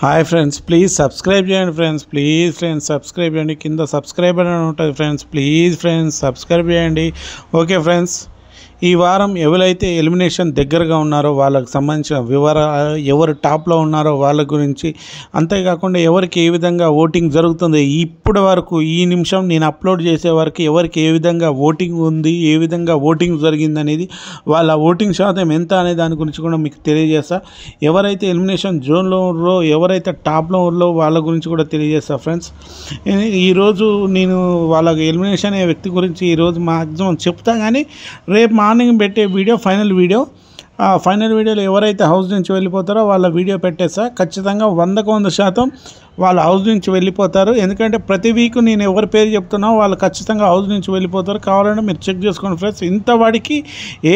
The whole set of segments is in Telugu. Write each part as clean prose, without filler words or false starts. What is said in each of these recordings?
హాయ్ ఫ్రెండ్స్, ప్లీజ్ సబ్స్క్రైబ్ చేయండి ఫ్రెండ్స్. ప్లీజ్ ఫ్రెండ్స్ సబ్స్క్రైబ్ చేయండి. కింద సబ్స్క్రైబ్ అని ఉంటుంది ఫ్రెండ్స్. ప్లీజ్ ఫ్రెండ్స్ సబ్స్క్రైబ్ చేయండి. ఓకే ఫ్రెండ్స్, ఈ వారం ఎవరైతే ఎలిమినేషన్ దగ్గరగా ఉన్నారో వాళ్ళకి సంబంధించిన వివరాలు, ఎవరు టాప్లో ఉన్నారో వాళ్ళ గురించి, అంతేకాకుండా ఎవరికి ఏ విధంగా ఓటింగ్ జరుగుతుంది ఇప్పటి వరకు, ఈ నిమిషం నేను అప్లోడ్ చేసే వరకు ఎవరికి ఏ విధంగా ఓటింగ్ ఉంది, ఏ విధంగా ఓటింగ్ జరిగింది అనేది, వాళ్ళ ఓటింగ్ శాతం ఎంత అనే దాని గురించి కూడా మీకు తెలియజేస్తా. ఎవరైతే ఎలిమినేషన్ జోన్లో ఉన్నారో, ఎవరైతే టాప్లో ఉన్నారో వాళ్ళ గురించి కూడా తెలియజేస్తా ఫ్రెండ్స్. ఈరోజు నేను వాళ్ళ ఎలిమినేషన్ అయ్యే వ్యక్తి గురించి ఈరోజు మ్యాక్సిమం చెప్తా, కానీ రేపు మార్నింగ్ పెట్టే వీడియో ఫైనల్ వీడియోలో ఎవరైతే హౌస్ నుంచి వెళ్ళిపోతారో వాళ్ళ వీడియో పెట్టేస్తా. ఖచ్చితంగా 100% వాళ్ళ హౌస్ నుంచి వెళ్ళిపోతారు. ఎందుకంటే ప్రతి వీక్ నేను ఎవరి పేరు చెప్తున్నా వాళ్ళు ఖచ్చితంగా హౌస్ నుంచి వెళ్ళిపోతారు. కావాలంటే మీరు చెక్ చేసుకోండి ఫ్రెండ్స్. ఇంతవాడికి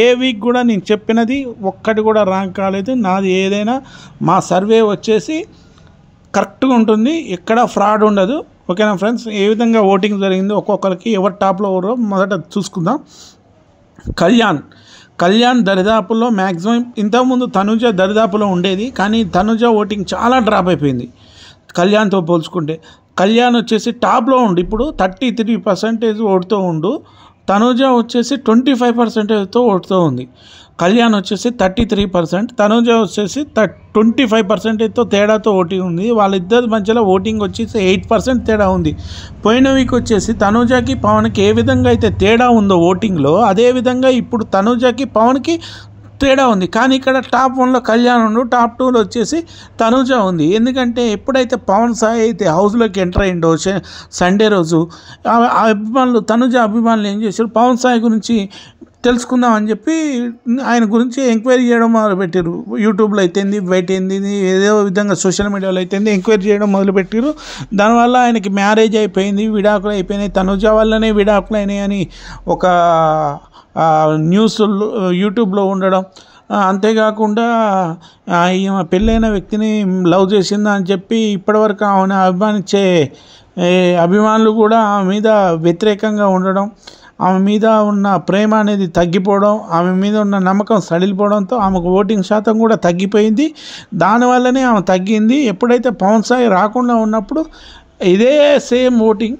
ఏ వీక్ కూడా నేను చెప్పినది ఒక్కటి కూడా రాంగ్ కాలేదు. నాది ఏదైనా మా సర్వే వచ్చేసి కరెక్ట్గా ఉంటుంది, ఎక్కడ ఫ్రాడ్ ఉండదు. ఓకేనా ఫ్రెండ్స్, ఏ విధంగా ఓటింగ్ జరిగిందో ఒక్కొక్కరికి ఎవరు టాప్లో ఉన్నారో మొదట చూసుకుందాం. కళ్యాణ్ దరిదాపుల్లో మ్యాక్సిమం, ఇంతకుముందు తనుజ దరిదాపులో ఉండేది, కానీ తనుజ ఓటింగ్ చాలా డ్రాప్ అయిపోయింది కళ్యాణ్తో పోల్చుకుంటే. కళ్యాణ్ వచ్చేసి టాప్లో ఉండు, ఇప్పుడు 33% ఓటుతో ఉండు. తనుజ వచ్చేసి 25%తో ఓటుతో ఉంది. కళ్యాణ్ వచ్చేసి 33%, తనుజ వచ్చేసి 25%తో తేడాతో ఓటింగ్ ఉంది. వాళ్ళిద్దరి మధ్యలో ఓటింగ్ వచ్చేసి 8% తేడా ఉంది. పోయిన వీక్ వచ్చేసి తనుజకి పవన్కి ఏ విధంగా అయితే తేడా ఉందో ఓటింగ్లో, అదేవిధంగా ఇప్పుడు తనుజకి పవన్కి తేడా ఉంది. కానీ ఇక్కడ టాప్ 1లో కళ్యాణ్ ఉండు, టాప్ 2లో వచ్చేసి తనుజ ఉంది. ఎందుకంటే ఎప్పుడైతే పవన్ సాయి అయితే హౌస్లోకి ఎంటర్ అయ్యిండో సండే రోజు, అభిమానులు, తనుజ అభిమానులు ఏం చేశారు, పవన్ సాయి గురించి తెలుసుకుందాం అని చెప్పి ఆయన గురించి ఎంక్వైరీ చేయడం మొదలుపెట్టారు. యూట్యూబ్లో అయితేంది, బయట ఏంది, ఏదో విధంగా సోషల్ మీడియాలో అయితేంది ఎంక్వైరీ చేయడం మొదలుపెట్టారు. దానివల్ల ఆయనకి మ్యారేజ్ అయిపోయింది, విడాకులు అయిపోయినాయి, తనుజ వల్లనే విడాకులు అయినాయి అని ఒక న్యూస్ యూట్యూబ్లో ఉండడం. అంతేకాకుండా ఈమె పెళ్ళైన వ్యక్తిని లవ్ చేసిందా అని చెప్పి ఇప్పటివరకు ఆమెను అభిమానించే అభిమానులు కూడా ఆమె మీద వ్యతిరేకంగా ఉండడం, ఆమె మీద ఉన్న ప్రేమ అనేది తగ్గిపోవడం, ఆమె మీద ఉన్న నమ్మకం సడిలిపోవడంతో ఆమెకు ఓటింగ్ శాతం కూడా తగ్గిపోయింది. దానివల్లనే ఆమె తగ్గింది. ఎప్పుడైతే పవన్ సాయి రాకుండా ఉన్నప్పుడు ఇదే సేమ్ ఓటింగ్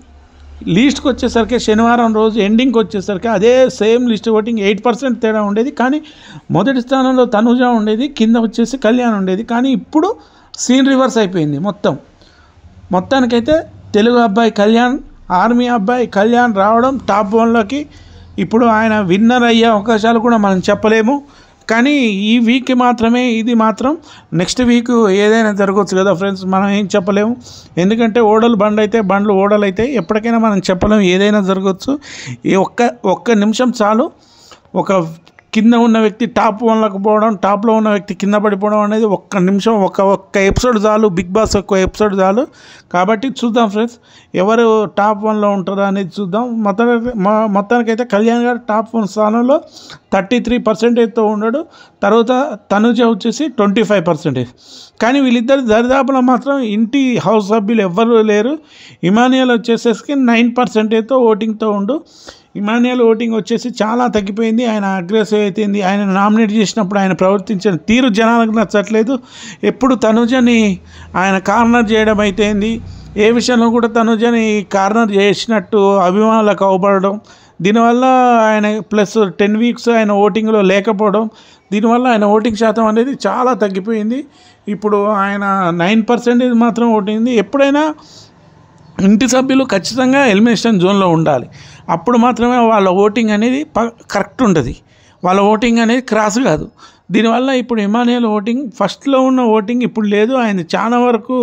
లీస్ట్కి వచ్చేసరికి, శనివారం రోజు ఎండింగ్కి వచ్చేసరికి అదే సేమ్ లిస్ట్ ఓటింగ్ 8% తేడా ఉండేది. కానీ మొదటి స్థానంలో తనుజ ఉండేది, కింద వచ్చేసి కళ్యాణ్ ఉండేది. కానీ ఇప్పుడు సీన్ రివర్స్ అయిపోయింది. మొత్తానికైతే తెలుగు అబ్బాయి కళ్యాణ్, ఆర్మీ అబ్బాయి కళ్యాణ్ రావడం టాప్ 1లోకి. ఇప్పుడు ఆయన విన్నర్ అయ్యే అవకాశాలు కూడా మనం చెప్పలేము. కానీ ఈ వీక్ మాత్రమే, ఇది మాత్రం నెక్స్ట్ వీక్ ఏదైనా జరగవచ్చు కదా ఫ్రెండ్స్, మనం ఏం చెప్పలేము. ఎందుకంటే ఓడలు బండ్లు ఓడలు అయితే ఎప్పటికైనా మనం చెప్పలేము, ఏదైనా జరగవచ్చు. ఈ ఒక్క నిమిషం చాలు, ఒక కింద ఉన్న వ్యక్తి టాప్ 1లోకి పోవడం, టాప్లో ఉన్న వ్యక్తి కింద పడిపోవడం అనేది ఒక్క నిమిషం, ఒక్క ఎపిసోడ్ చాలు, బిగ్ బాస్ ఒక్క ఎపిసోడ్ చాలు. కాబట్టి చూద్దాం ఫ్రెండ్స్, ఎవరు టాప్ 1లో ఉంటారో అనేది చూద్దాం. మొత్తానికైతే కళ్యాణ్ గారు టాప్ 1 స్థానంలో 33%తో ఉన్నాడు. తర్వాత తనుజ వచ్చేసి 25%. కానీ వీళ్ళిద్దరు దరిదాపులో మాత్రం ఇంటి హౌస్ సభ్యులు ఎవ్వరూ లేరు. ఇమానియల్ వచ్చేసేసి 9%తో ఓటింగ్తో ఉండు. ఇమానియల్ ఓటింగ్ వచ్చేసి చాలా తగ్గిపోయింది. ఆయన అగ్రెసివ్ అయిపోయింది. ఆయన నామినేట్ చేసినప్పుడు ఆయన ప్రవర్తించిన తీరు జనాలకు నచ్చట్లేదు. ఎప్పుడు తనుజని ఆయన కార్నర్ చేయడం అయితేంది, ఏ విషయంలో కూడా తనుజని కార్నర్ చేసినట్టు అభిమానులకు అవపడడం. దీనివల్ల ఆయన ప్లస్ 10 వీక్స్ ఆయన ఓటింగ్లో లేకపోవడం, దీనివల్ల ఆయన ఓటింగ్ శాతం అనేది చాలా తగ్గిపోయింది. ఇప్పుడు ఆయన 9% మాత్రం ఓటింగ్. ఎప్పుడైనా ఇంటి సభ్యులు ఖచ్చితంగా ఎలిమినేషన్ జోన్లో ఉండాలి. అప్పుడు మాత్రమే వాళ్ళ ఓటింగ్ అనేది కరెక్ట్ ఉంటుంది, వాళ్ళ ఓటింగ్ అనేది క్రాస్ కాదు. దీనివల్ల ఇప్పుడు ఇమానియల్ ఓటింగ్, ఫస్ట్లో ఉన్న ఓటింగ్ ఇప్పుడు లేదు. ఆయన చాలా వరకు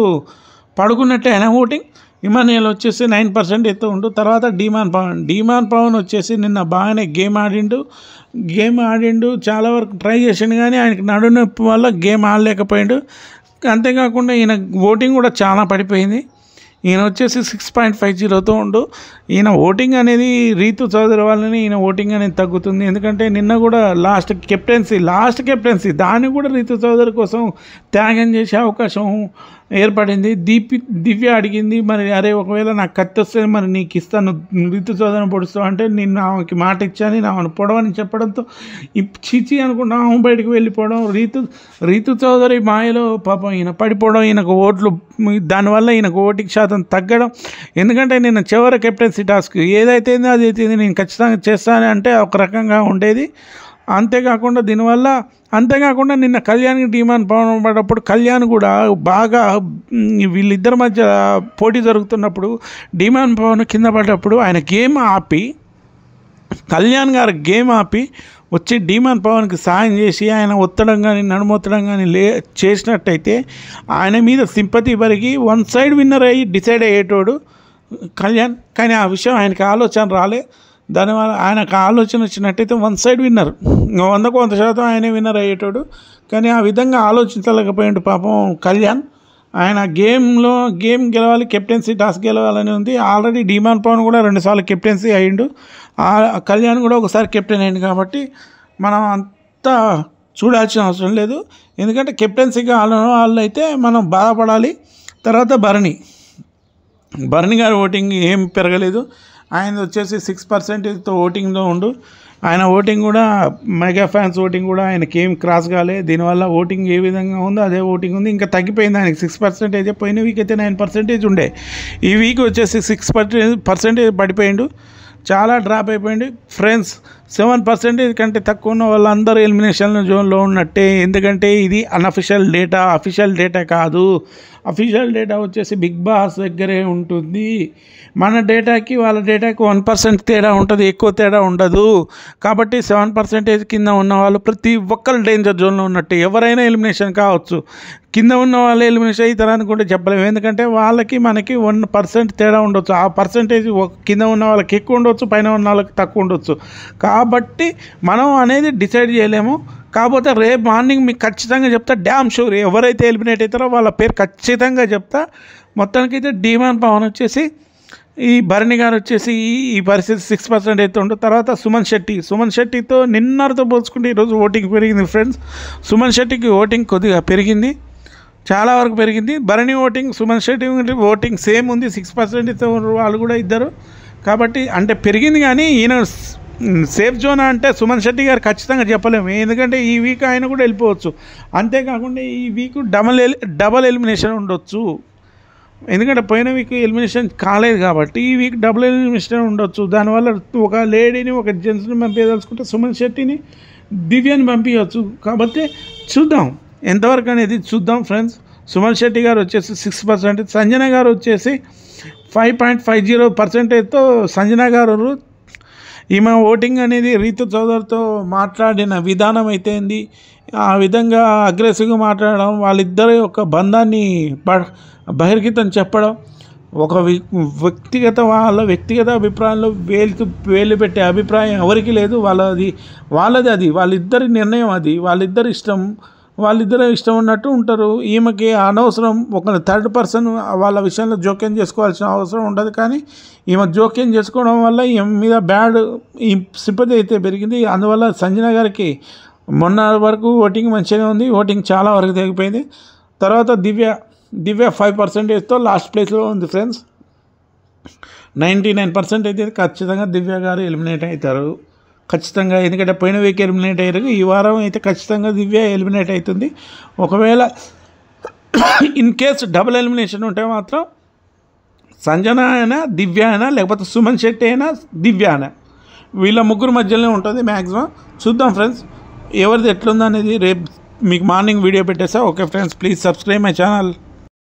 పడుకున్నట్టే ఆయన ఓటింగ్. ఇమానియల్ వచ్చేసి 9% ఉండు. తర్వాత డీమాన్ పవన్ వచ్చేసి నిన్న బాగానే గేమ్ ఆడిండు, చాలా వరకు ట్రై చేసిండు, కానీ ఆయనకి నడునొప్పి వల్ల గేమ్ ఆడలేకపోయాడు. అంతేకాకుండా ఈయన ఓటింగ్ కూడా చాలా పడిపోయింది. ఈయన వచ్చేసి 6.50తో ఉండు. ఈయన ఓటింగ్ అనేది రీతు చౌదరి వాళ్ళని ఈయన ఓటింగ్ అనేది తగ్గుతుంది. ఎందుకంటే నిన్న కూడా లాస్ట్ కెప్టెన్సీ దాన్ని కూడా రీతు చౌదరి కోసం త్యాగం చేసే అవకాశం ఏర్పడింది. దివ్య అడిగింది, మరి అరే ఒకవేళ నాకు కత్తి వస్తే మరి నీకు ఇస్తాను, రీతు చౌదరిని పొడుస్తావు అంటే నేను ఆమెకి మాట ఇచ్చాను, ఆమెను పొడవని చెప్పడంతో చిచి అనుకుంటా ఆమె బయటకు వెళ్ళిపోవడం, రీతు చౌదరి మాయలో పాపం ఈయన పడిపోవడం, ఈయనకు ఓట్లు దానివల్ల ఈయనకు ఓటింగ్ శాతం తగ్గడం. ఎందుకంటే నేను చివరి కెప్టెన్సీ టాస్క్ ఏదైతే అదైతే నేను ఖచ్చితంగా చేస్తాను అంటే ఒక రకంగా ఉండేది. అంతేకాకుండా నిన్న కళ్యాణ్కి డిమాండ్ పవన్ పడ్డప్పుడు కళ్యాణ్ కూడా బాగా వీళ్ళిద్దరి మధ్య పోటీ జరుగుతున్నప్పుడు డిమాండ్ పవన్ కింద పడ్డప్పుడు ఆయన కళ్యాణ్ గారు గేమ్ ఆపి వచ్చి డిమాండ్ పవన్కి సాయం చేసి ఆయన ఒత్తడం కానీ నడుమొత్తడం కానీ చేసినట్టయితే ఆయన మీద సింపతి పెరిగి వన్ సైడ్ విన్నర్ అయ్యి డిసైడ్ అయ్యేటోడు కళ్యాణ్. కానీ ఆ విషయం ఆయనకి ఆలోచన రాలే. దానివల్ల ఆయనకు ఆలోచన వచ్చినట్టయితే వన్ సైడ్ విన్నర్ 100% ఆయనే విన్నర్ అయ్యేటోడు. కానీ ఆ విధంగా ఆలోచించలేకపోయాడు పాపం కళ్యాణ్. ఆయన గేమ్ గెలవాలి, కెప్టెన్సీ టాస్క్ గెలవాలని ఉంది. ఆల్రెడీ డిమాండ్ పవన్ కూడా 2 సార్లు కెప్టెన్సీ అయ్యిండు, కళ్యాణ్ కూడా ఒకసారి కెప్టెన్ అయ్యింది. కాబట్టి మనం అంతా చూడాల్సిన అవసరం లేదు. ఎందుకంటే కెప్టెన్సీగా వాళ్ళు అయితే మనం బాధపడాలి. తర్వాత భరణి గారి ఓటింగ్ ఏం పెరగలేదు. ఆయన వచ్చేసి 6%తో ఓటింగ్లో ఉండు. ఆయన ఓటింగ్ కూడా మెగా ఫ్యాన్స్ ఓటింగ్ కూడా ఆయనకి ఏం క్రాస్ కాలే. దీనివల్ల ఓటింగ్ ఏ విధంగా ఉందో అదే ఓటింగ్ ఉంది. ఇంకా తగ్గిపోయింది ఆయనకి 6%. పోయిన వీక్ అయితే 9% ఉండే, ఈ వీక్ వచ్చేసి 6% పడిపోయిండు, చాలా డ్రాప్ అయిపోయింది ఫ్రెండ్స్. 7% కంటే తక్కువ ఉన్న వాళ్ళందరూ ఎలిమినేషన్ జోన్లో ఉన్నట్టే. ఎందుకంటే ఇది అన్అఫిషియల్ డేటా, అఫీషియల్ డేటా కాదు. అఫీషియల్ డేటా వచ్చేసి బిగ్ బాస్ దగ్గరే ఉంటుంది. మన డేటాకి వాళ్ళ డేటాకి 1% తేడా ఉంటుంది, ఎక్కువ తేడా ఉండదు. కాబట్టి 7% కింద ఉన్న వాళ్ళు ప్రతి ఒక్కరు డేంజర్ జోన్లో ఉన్నట్టు. ఎవరైనా ఎలిమినేషన్ కావచ్చు, కింద ఉన్న వాళ్ళు ఎలిమినేషన్ అవుతారు అనుకుంటే చెప్పలేము. ఎందుకంటే వాళ్ళకి మనకి 1% తేడా ఉండొచ్చు. ఆ పర్సంటేజ్ కింద ఉన్న వాళ్ళకి ఎక్కువ ఉండొచ్చు, పైన ఉన్న వాళ్ళకి తక్కువ ఉండొచ్చు. కాబట్టి మనం అనేది డిసైడ్ చేయలేము. కాకపోతే రేపు మార్నింగ్ మీకు ఖచ్చితంగా చెప్తా, డ్యామ్ షూర్ ఎవరైతే ఎలిమినేట్ అవుతారో వాళ్ళ పేరు ఖచ్చితంగా చెప్తా. మొత్తానికైతే డిమాండ్ పవన్ వచ్చేసి, ఈ భరణి గారు వచ్చేసి ఈ పరిస్థితి 6% అయితే ఉండదు. తర్వాత సుమన్ శెట్టితో నిన్నటితో పోల్చుకుంటే ఈరోజు ఓటింగ్ పెరిగింది ఫ్రెండ్స్. సుమన్ శెట్టికి ఓటింగ్ కొద్దిగా పెరిగింది, చాలా వరకు పెరిగింది. Bharani voting Suman Shetty voting same ఉంది, 6%తో వాళ్ళు కూడా ఇద్దరు. కాబట్టి అంటే పెరిగింది. కానీ ఈయన సేఫ్ జోన్ అంటే సుమన్ శెట్టి గారు ఖచ్చితంగా చెప్పలేము. ఎందుకంటే ఈ వీక్ ఆయన కూడా వెళ్ళిపోవచ్చు. అంతేకాకుండా ఈ వీక్ డబల్ ఎలిమినేషన్ ఉండొచ్చు. ఎందుకంటే పోయిన వీక్ ఎలిమినేషన్ కాలేదు కాబట్టి ఈ వీక్ డబుల్ ఎలిమినేషన్ ఉండొచ్చు. దానివల్ల ఒక లేడీని ఒక జెంట్స్ని పంపించదలుచుకుంటే సుమన్ శెట్టిని దివ్యాని పంపించవచ్చు. కాబట్టి చూద్దాం ఎంతవరకు అనేది చూద్దాం ఫ్రెండ్స్. సుమన్ శెట్టి గారు వచ్చేసి 6%, సంజన గారు వచ్చేసి 5.50%తో సంజన గారు ఈమె ఓటింగ్ అనేది రీతు చౌదరితో మాట్లాడిన విధానం అయితేంది, ఆ విధంగా అగ్రెసివ్గా మాట్లాడడం, వాళ్ళిద్దరి యొక్క బంధాన్ని బహిర్గతం చెప్పడం, ఒక వాళ్ళ వ్యక్తిగత అభిప్రాయంలో వేలు పెట్టే అభిప్రాయం ఎవరికి లేదు. వాళ్ళది అది వాళ్ళిద్దరి నిర్ణయం, అది వాళ్ళిద్దరి ఇష్టం ఉన్నట్టు ఉంటారు. ఈమెకి అనవసరం ఒక థర్డ్ పర్సన్ వాళ్ళ విషయంలో జోక్యం చేసుకోవాల్సిన అవసరం ఉండదు. కానీ ఈమె జోక్యం చేసుకోవడం వల్ల ఈమె మీద ఈ సింపతి అయితే పెరిగింది. అందువల్ల సంజన గారికి మొన్న వరకు ఓటింగ్ మంచిగానే ఉంది, ఓటింగ్ చాలా వరకు తగ్గిపోయింది. తర్వాత దివ్య 5%తో లాస్ట్ ప్లేస్లో ఉంది ఫ్రెండ్స్. 99% అయితే ఖచ్చితంగా దివ్య గారు ఎలిమినేట్ అవుతారు ఖచ్చితంగా. ఎందుకంటే పోయిన వీక్ ఎలిమినేట్ అయ్యారు, ఈ వారం అయితే ఖచ్చితంగా దివ్య ఎలిమినేట్ అవుతుంది. ఒకవేళ ఇన్ కేస్ డబుల్ ఎలిమినేషన్ ఉంటే మాత్రం సంజన అయినా దివ్య అయినా లేకపోతే సుమన్ శెట్టి అయినా దివ్య అయినా వీళ్ళ ముగ్గురు మధ్యలోనే ఉంటుంది మ్యాక్సిమం. చూద్దాం ఫ్రెండ్స్ ఎవరిది ఎట్లుందో అనేది రేపు మీకు మార్నింగ్ వీడియో పెట్టేసా. Okay friends, please subscribe my channel.